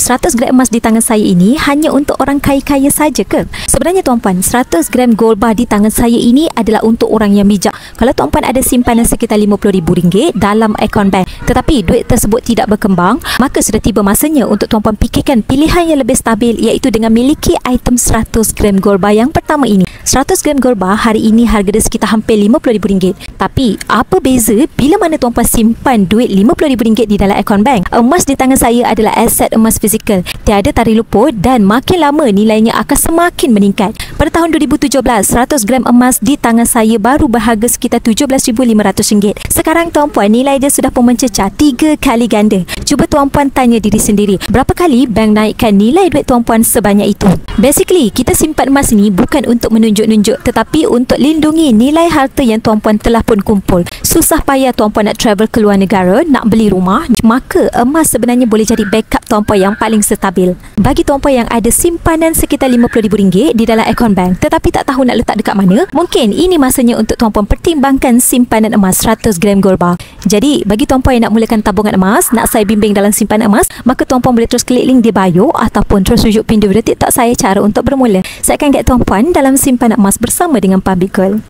100 gram emas di tangan saya ini hanya untuk orang kaya-kaya saja ke? Sebenarnya tuan-puan, 100 gram gold bar di tangan saya ini adalah untuk orang yang bijak. Kalau tuan-puan ada simpanan sekitar RM50,000 dalam akaun bank, tetapi duit tersebut tidak berkembang, maka sudah tiba masanya untuk tuan-puan fikirkan pilihan yang lebih stabil, iaitu dengan miliki item 100 gram gold bar yang pertama ini. 100 gram gold bar hari ini harga dia sekitar hampir RM50,000. Tapi apa beza bila mana tuan-puan simpan duit RM50,000 di dalam akaun bank? Emas di tangan saya adalah aset emas fizikal, tiada tarik luput, dan makin lama nilainya akan semakin meningkat. Pada tahun 2017, 100 gram emas di tangan saya baru berharga sekitar RM17,500. Sekarang tuan-puan, nilai dia sudah pun mencecah 3 kali ganda. Cuba tuan-puan tanya diri sendiri, berapa kali bank naikkan nilai duit tuan-puan sebanyak itu? Basically, kita simpan emas ni bukan untuk menunjuk-nunjuk, tetapi untuk lindungi nilai harta yang tuan-puan telah pun kumpul. Susah payah tuan-puan nak travel ke luar negara, nak beli rumah, maka emas sebenarnya boleh jadi backup tuan-puan yang paling stabil. Bagi tuan-puan yang ada simpanan sekitar RM50,000 di dalam akaun bank tetapi tak tahu nak letak dekat mana, mungkin ini masanya untuk tuan-puan pertimbangkan simpanan emas 100 gram gold bar. Jadi, bagi tuan-puan yang nak mulakan tabungan emas, nak saya bimbing dalam simpanan emas, maka tuan-puan boleh terus klik link di bio ataupun terus rujuk pin di video TikTok saya cara untuk bermula. Saya akan get tuan-puan dalam simpanan emas bersama dengan Public Gold.